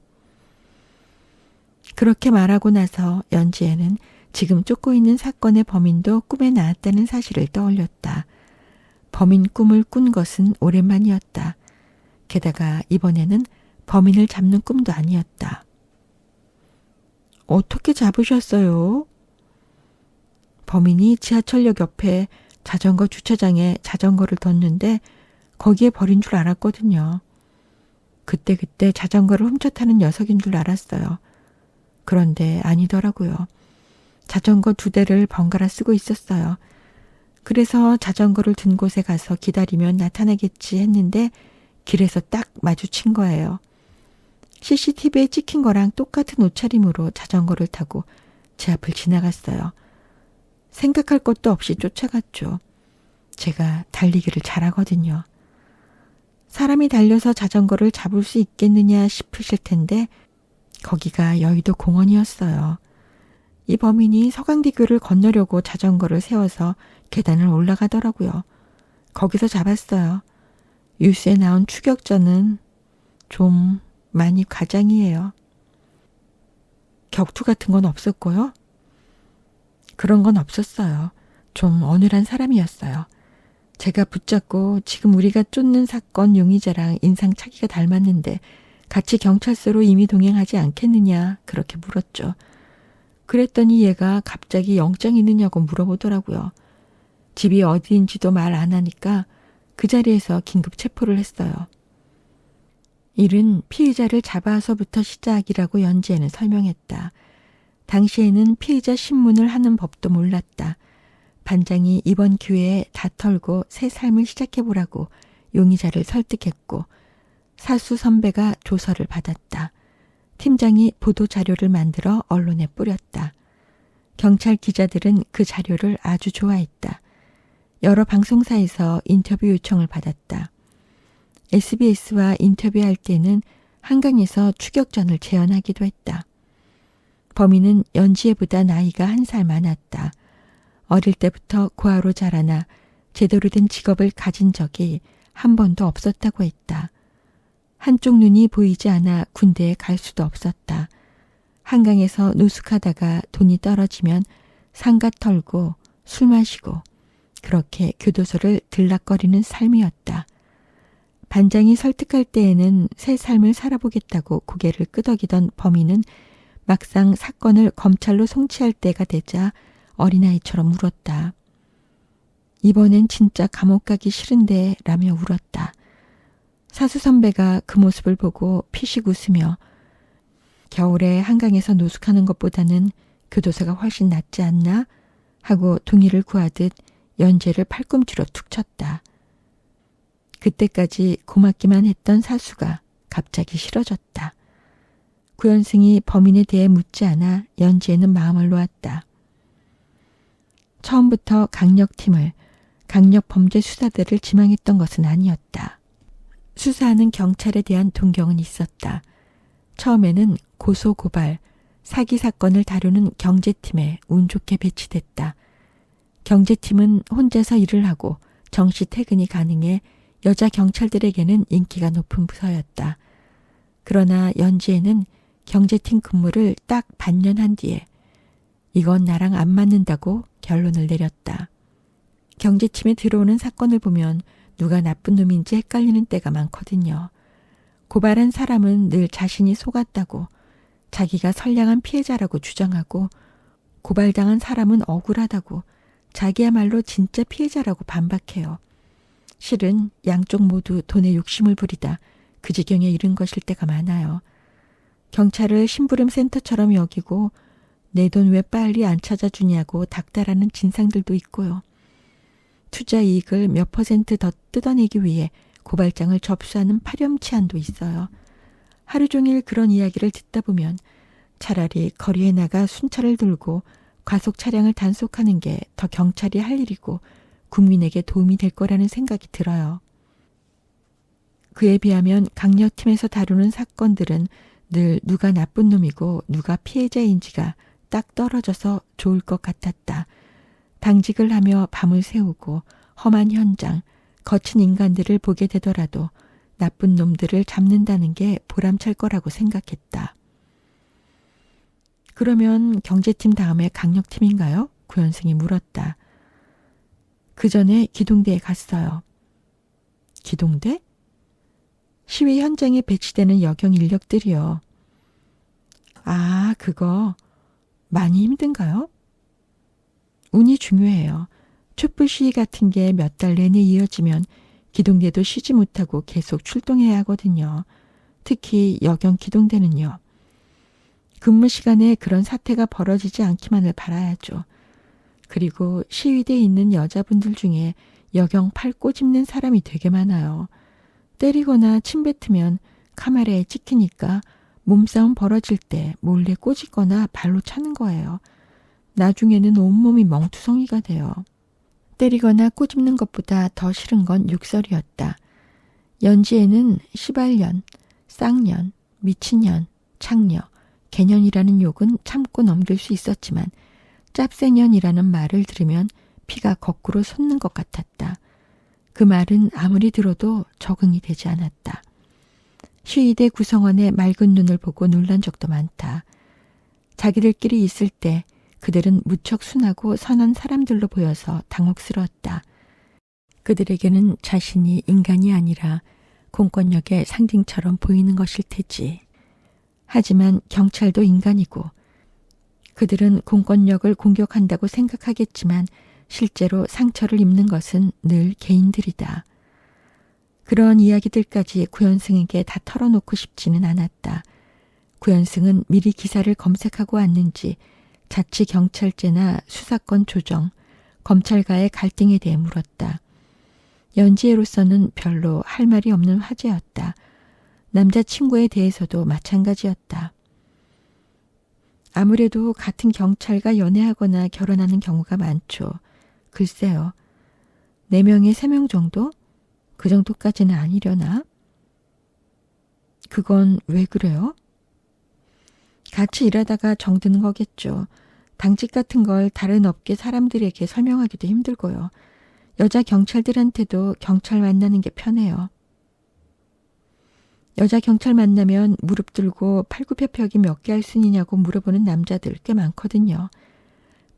그렇게 말하고 나서 연지에는 지금 쫓고 있는 사건의 범인도 꿈에 나왔다는 사실을 떠올렸다. 범인 꿈을 꾼 것은 오랜만이었다. 게다가 이번에는 범인을 잡는 꿈도 아니었다. 어떻게 잡으셨어요? 범인이 지하철역 옆에 자전거 주차장에 자전거를 뒀는데 거기에 버린 줄 알았거든요. 그때 자전거를 훔쳐 타는 녀석인 줄 알았어요. 그런데 아니더라고요. 자전거 2대를 번갈아 쓰고 있었어요. 그래서 자전거를 든 곳에 가서 기다리면 나타나겠지 했는데 길에서 딱 마주친 거예요. CCTV에 찍힌 거랑 똑같은 옷차림으로 자전거를 타고 제 앞을 지나갔어요. 생각할 것도 없이 쫓아갔죠. 제가 달리기를 잘하거든요. 사람이 달려서 자전거를 잡을 수 있겠느냐 싶으실 텐데 거기가 여의도 공원이었어요. 이 범인이 서강대교를 건너려고 자전거를 세워서 계단을 올라가더라고요. 거기서 잡았어요. 뉴스에 나온 추격전은 좀 많이 과장이에요. 격투 같은 건 없었고요. 그런 건 없었어요. 좀 어눌한 사람이었어요. 제가 붙잡고 지금 우리가 쫓는 사건 용의자랑 인상착의가 닮았는데 같이 경찰서로 이미 동행하지 않겠느냐 그렇게 물었죠. 그랬더니 얘가 갑자기 영장 있느냐고 물어보더라고요. 집이 어디인지도 말 안 하니까 그 자리에서 긴급 체포를 했어요. 일은 피의자를 잡아서부터 시작이라고 연지에는 설명했다. 당시에는 피의자 신문을 하는 법도 몰랐다. 반장이 이번 기회에 다 털고 새 삶을 시작해보라고 용의자를 설득했고 사수 선배가 조서를 받았다. 팀장이 보도 자료를 만들어 언론에 뿌렸다. 경찰 기자들은 그 자료를 아주 좋아했다. 여러 방송사에서 인터뷰 요청을 받았다. SBS와 인터뷰할 때는 한강에서 추격전을 재현하기도 했다. 범인은 연지혜보다 나이가 1살 많았다. 어릴 때부터 고아로 자라나 제대로 된 직업을 가진 적이 한 번도 없었다고 했다. 한쪽 눈이 보이지 않아 군대에 갈 수도 없었다. 한강에서 노숙하다가 돈이 떨어지면 상가 털고 술 마시고 그렇게 교도소를 들락거리는 삶이었다. 반장이 설득할 때에는 새 삶을 살아보겠다고 고개를 끄덕이던 범인은 막상 사건을 검찰로 송치할 때가 되자 어린아이처럼 울었다. 이번엔 진짜 감옥 가기 싫은데 라며 울었다. 사수 선배가 그 모습을 보고 피식 웃으며 겨울에 한강에서 노숙하는 것보다는 교도소가 훨씬 낫지 않나? 하고 동의를 구하듯 연재를 팔꿈치로 툭 쳤다. 그때까지 고맙기만 했던 사수가 갑자기 싫어졌다. 구현승이 범인에 대해 묻지 않아 연지에는 마음을 놓았다. 처음부터 강력팀을, 강력범죄수사대를 지망했던 것은 아니었다. 수사하는 경찰에 대한 동경은 있었다. 처음에는 고소고발, 사기 사건을 다루는 경제팀에 운 좋게 배치됐다. 경제팀은 혼자서 일을 하고 정시 퇴근이 가능해 여자 경찰들에게는 인기가 높은 부서였다. 그러나 연지에는 경제팀 근무를 딱 반년 한 뒤에 이건 나랑 안 맞는다고 결론을 내렸다. 경제팀에 들어오는 사건을 보면 누가 나쁜 놈인지 헷갈리는 때가 많거든요. 고발한 사람은 늘 자신이 속았다고 자기가 선량한 피해자라고 주장하고 고발당한 사람은 억울하다고 자기야말로 진짜 피해자라고 반박해요. 실은 양쪽 모두 돈에 욕심을 부리다 그 지경에 이른 것일 때가 많아요. 경찰을 심부름 센터처럼 여기고 내 돈 왜 빨리 안 찾아주냐고 닥달하는 진상들도 있고요. 투자 이익을 몇 % 더 뜯어내기 위해 고발장을 접수하는 파렴치한도 있어요. 하루 종일 그런 이야기를 듣다 보면 차라리 거리에 나가 순찰을 돌고 과속 차량을 단속하는 게 더 경찰이 할 일이고 국민에게 도움이 될 거라는 생각이 들어요. 그에 비하면 강력팀에서 다루는 사건들은 늘 누가 나쁜 놈이고 누가 피해자인지가 딱 떨어져서 좋을 것 같았다. 당직을 하며 밤을 새우고 험한 현장, 거친 인간들을 보게 되더라도 나쁜 놈들을 잡는다는 게 보람찰 거라고 생각했다. 그러면 경제팀 다음에 강력팀인가요? 구현승이 물었다. 그 전에 기동대에 갔어요. 기동대? 시위 현장에 배치되는 여경 인력들이요. 아, 그거 많이 힘든가요? 운이 중요해요. 촛불 시위 같은 게 몇 달 내내 이어지면 기동대도 쉬지 못하고 계속 출동해야 하거든요. 특히 여경 기동대는요. 근무 시간에 그런 사태가 벌어지지 않기만을 바라야죠. 그리고 시위대에 있는 여자분들 중에 여경 팔 꼬집는 사람이 되게 많아요. 때리거나 침뱉으면 카메라에 찍히니까 몸싸움 벌어질 때 몰래 꼬집거나 발로 차는 거예요. 나중에는 온몸이 멍투성이가 돼요. 때리거나 꼬집는 것보다 더 싫은 건 욕설이었다. 연지에는 시발년, 쌍년, 미친년, 창녀, 개년이라는 욕은 참고 넘길 수 있었지만 짭새년이라는 말을 들으면 피가 거꾸로 솟는 것 같았다. 그 말은 아무리 들어도 적응이 되지 않았다. 시위대 구성원의 맑은 눈을 보고 놀란 적도 많다. 자기들끼리 있을 때 그들은 무척 순하고 선한 사람들로 보여서 당혹스러웠다. 그들에게는 자신이 인간이 아니라 공권력의 상징처럼 보이는 것일 테지. 하지만 경찰도 인간이고 그들은 공권력을 공격한다고 생각하겠지만 실제로 상처를 입는 것은 늘 개인들이다. 그런 이야기들까지 구현승에게 다 털어놓고 싶지는 않았다. 구현승은 미리 기사를 검색하고 왔는지 자치경찰제나 수사권 조정, 검찰과의 갈등에 대해 물었다. 연지혜로서는 별로 할 말이 없는 화제였다. 남자친구에 대해서도 마찬가지였다. 아무래도 같은 경찰과 연애하거나 결혼하는 경우가 많죠. 글쎄요. 4명에 3명 정도? 그 정도까지는 아니려나? 그건 왜 그래요? 같이 일하다가 정드는 거겠죠. 당직 같은 걸 다른 업계 사람들에게 설명하기도 힘들고요. 여자 경찰들한테도 경찰 만나는 게 편해요. 여자 경찰 만나면 무릎 들고 팔굽혀펴기 몇 개 할 수 있냐고 물어보는 남자들 꽤 많거든요.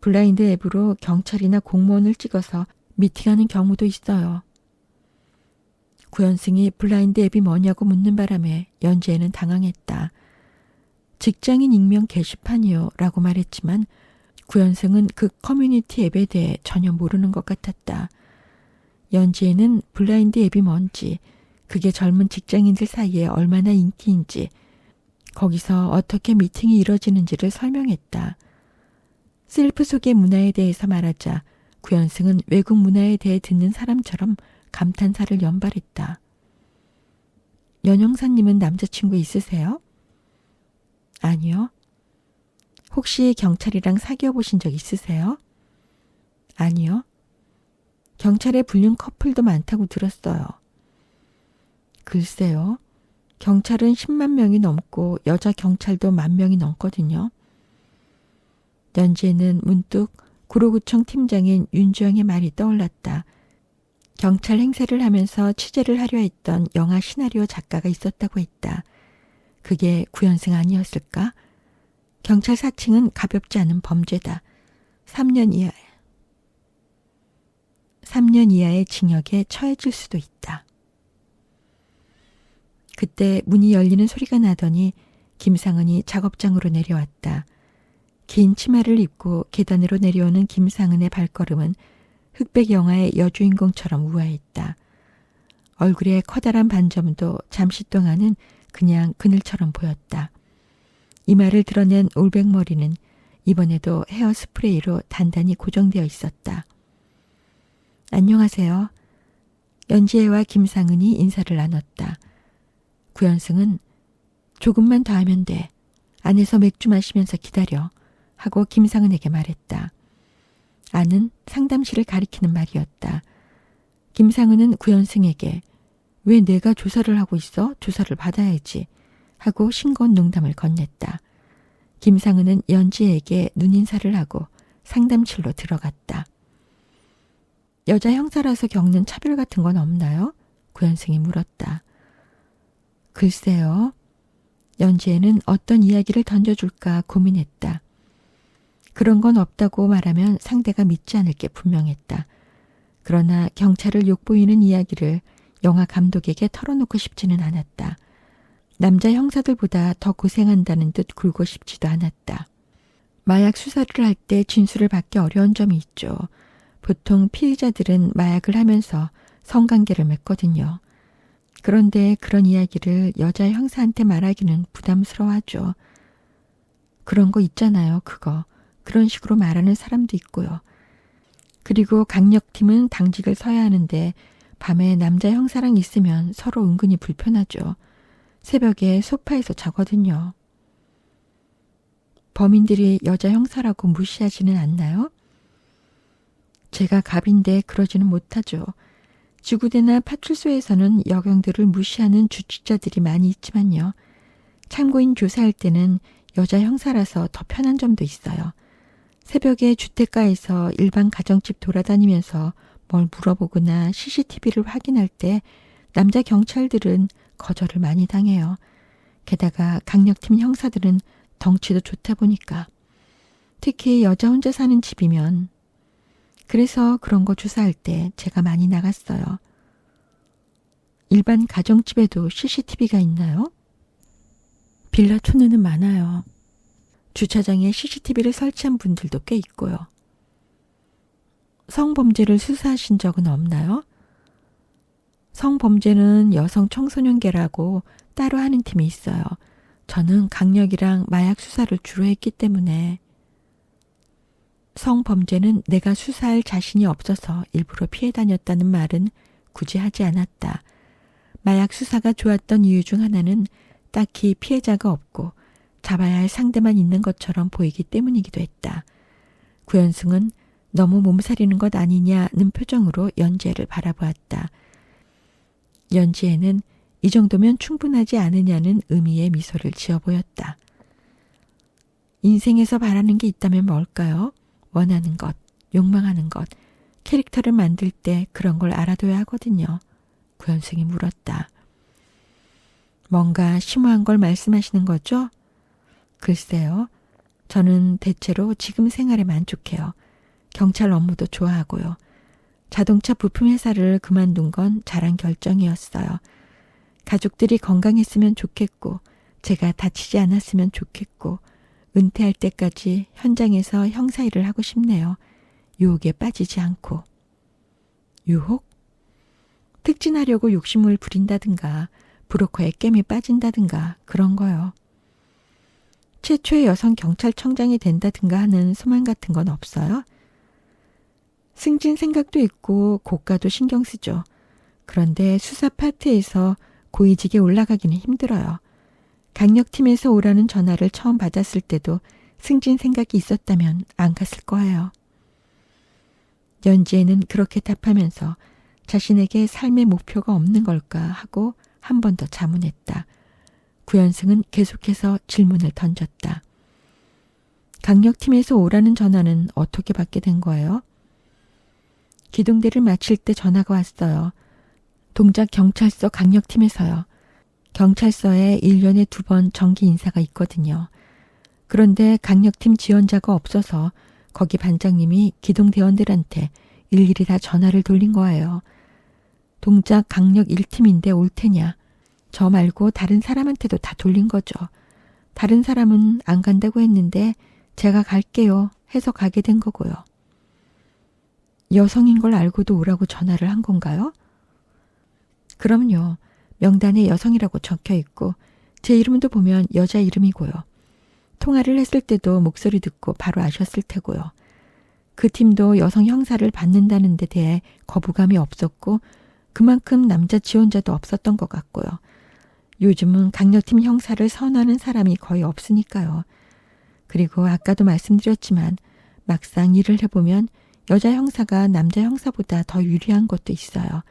블라인드 앱으로 경찰이나 공무원을 찍어서 미팅하는 경우도 있어요. 구현승이 블라인드 앱이 뭐냐고 묻는 바람에 연지혜는 당황했다. 직장인 익명 게시판이요 라고 말했지만 구현승은 그 커뮤니티 앱에 대해 전혀 모르는 것 같았다. 연지혜는 블라인드 앱이 뭔지, 그게 젊은 직장인들 사이에 얼마나 인기인지, 거기서 어떻게 미팅이 이뤄지는지를 설명했다. 셀프 소개 문화에 대해서 말하자 구현승은 외국 문화에 대해 듣는 사람처럼 감탄사를 연발했다. 연영사님은 남자친구 있으세요? 아니요. 혹시 경찰이랑 사귀어 보신 적 있으세요? 아니요. 경찰에 불륜 커플도 많다고 들었어요. 글쎄요. 경찰은 10만 명이 넘고 여자 경찰도 10,000명이 넘거든요. 연지혜는 문득 구로구청 팀장인 윤주영의 말이 떠올랐다. 경찰 행세를 하면서 취재를 하려 했던 영화 시나리오 작가가 있었다고 했다. 그게 구현승 아니었을까? 경찰 사칭은 가볍지 않은 범죄다. 3년 이하의 징역에 처해질 수도 있다. 그때 문이 열리는 소리가 나더니 김상은이 작업장으로 내려왔다. 긴 치마를 입고 계단으로 내려오는 김상은의 발걸음은 흑백 영화의 여주인공처럼 우아했다. 얼굴의 커다란 반점도 잠시 동안은 그냥 그늘처럼 보였다. 이마를 드러낸 올백머리는 이번에도 헤어스프레이로 단단히 고정되어 있었다. 안녕하세요. 연지혜와 김상은이 인사를 나눴다. 구현승은 조금만 더 하면 돼. 안에서 맥주 마시면서 기다려. 하고 김상은에게 말했다. 안은 상담실을 가리키는 말이었다. 김상은은 구현승에게 왜 내가 조사를 하고 있어? 조사를 받아야지. 하고 싱거운 농담을 건넸다. 김상은은 연지혜에게 눈인사를 하고 상담실로 들어갔다. 여자 형사라서 겪는 차별 같은 건 없나요? 구현승이 물었다. 글쎄요. 연지혜는 어떤 이야기를 던져줄까 고민했다. 그런 건 없다고 말하면 상대가 믿지 않을 게 분명했다. 그러나 경찰을 욕보이는 이야기를 영화 감독에게 털어놓고 싶지는 않았다. 남자 형사들보다 더 고생한다는 듯 굴고 싶지도 않았다. 마약 수사를 할 때 진술을 받기 어려운 점이 있죠. 보통 피의자들은 마약을 하면서 성관계를 맺거든요. 그런데 그런 이야기를 여자 형사한테 말하기는 부담스러워하죠. 그런 거 있잖아요, 그거. 그런 식으로 말하는 사람도 있고요. 그리고 강력팀은 당직을 서야 하는데 밤에 남자 형사랑 있으면 서로 은근히 불편하죠. 새벽에 소파에서 자거든요. 범인들이 여자 형사라고 무시하지는 않나요? 제가 갑인데 그러지는 못하죠. 지구대나 파출소에서는 여경들을 무시하는 주치자들이 많이 있지만요. 참고인 조사할 때는 여자 형사라서 더 편한 점도 있어요. 새벽에 주택가에서 일반 가정집 돌아다니면서 뭘 물어보거나 CCTV를 확인할 때 남자 경찰들은 거절을 많이 당해요. 게다가 강력팀 형사들은 덩치도 좋다 보니까. 특히 여자 혼자 사는 집이면. 그래서 그런 거 조사할 때 제가 많이 나갔어요. 일반 가정집에도 CCTV가 있나요? 빌라 촌에는 많아요. 주차장에 CCTV를 설치한 분들도 꽤 있고요. 성범죄를 수사하신 적은 없나요? 성범죄는 여성 청소년계라고 따로 하는 팀이 있어요. 저는 강력이랑 마약 수사를 주로 했기 때문에. 성범죄는 내가 수사할 자신이 없어서 일부러 피해 다녔다는 말은 굳이 하지 않았다. 마약 수사가 좋았던 이유 중 하나는 딱히 피해자가 없고 잡아야 할 상대만 있는 것처럼 보이기 때문이기도 했다. 구현승은 너무 몸살이는 것 아니냐는 표정으로 연지혜를 바라보았다. 연지혜는 이 정도면 충분하지 않으냐는 의미의 미소를 지어 보였다. 인생에서 바라는 게 있다면 뭘까요? 원하는 것, 욕망하는 것, 캐릭터를 만들 때 그런 걸 알아둬야 하거든요. 구현승이 물었다. 뭔가 심오한 걸 말씀하시는 거죠? 글쎄요. 저는 대체로 지금 생활에 만족해요. 경찰 업무도 좋아하고요. 자동차 부품 회사를 그만둔 건 잘한 결정이었어요. 가족들이 건강했으면 좋겠고 제가 다치지 않았으면 좋겠고 은퇴할 때까지 현장에서 형사 일을 하고 싶네요. 유혹에 빠지지 않고. 유혹? 특진하려고 욕심을 부린다든가 브로커에 깸이 빠진다든가 그런 거요. 최초의 여성 경찰청장이 된다든가 하는 소망 같은 건 없어요? 승진 생각도 있고 고가도 신경 쓰죠. 그런데 수사 파트에서 고위직에 올라가기는 힘들어요. 강력팀에서 오라는 전화를 처음 받았을 때도 승진 생각이 있었다면 안 갔을 거예요. 연지혜는 그렇게 답하면서 자신에게 삶의 목표가 없는 걸까 하고 한 번 더 자문했다. 구현승은 계속해서 질문을 던졌다. 강력팀에서 오라는 전화는 어떻게 받게 된 거예요? 기동대를 마칠 때 전화가 왔어요. 동작 경찰서 강력팀에서요. 경찰서에 1년에 2번 정기 인사가 있거든요. 그런데 강력팀 지원자가 없어서 거기 반장님이 기동대원들한테 일일이 다 전화를 돌린 거예요. 동작 강력 1팀인데 올 테냐. 저 말고 다른 사람한테도 다 돌린 거죠. 다른 사람은 안 간다고 했는데 제가 갈게요 해서 가게 된 거고요. 여성인 걸 알고도 오라고 전화를 한 건가요? 그럼요. 명단에 여성이라고 적혀 있고 제 이름도 보면 여자 이름이고요. 통화를 했을 때도 목소리 듣고 바로 아셨을 테고요. 그 팀도 여성 형사를 받는다는 데 대해 거부감이 없었고 그만큼 남자 지원자도 없었던 것 같고요. 요즘은 강력팀 형사를 선호하는 사람이 거의 없으니까요. 그리고 아까도 말씀드렸지만 막상 일을 해보면 여자 형사가 남자 형사보다 더 유리한 것도 있어요.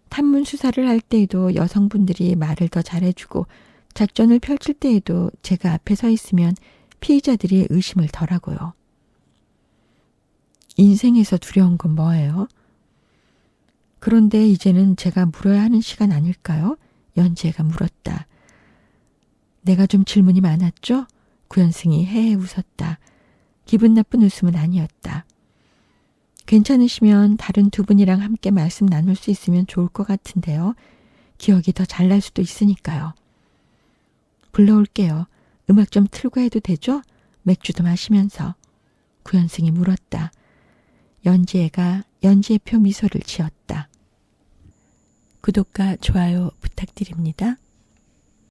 탐문 수사를 할 때에도 여성분들이 말을 더 잘해주고 작전을 펼칠 때에도 제가 앞에 서 있으면 피의자들이 의심을 덜 하고요. 인생에서 두려운 건 뭐예요? 그런데 이제는 제가 물어야 하는 시간 아닐까요? 연지혜가 물었다. 내가 좀 질문이 많았죠? 구현승이 헤헤 웃었다. 기분 나쁜 웃음은 아니었다. 괜찮으시면 다른 두 분이랑 함께 말씀 나눌 수 있으면 좋을 것 같은데요. 기억이 더 잘 날 수도 있으니까요. 불러올게요. 음악 좀 틀고 해도 되죠? 맥주도 마시면서. 구현승이 물었다. 연지혜가 연지혜표 미소를 지었다. 구독과 좋아요 부탁드립니다.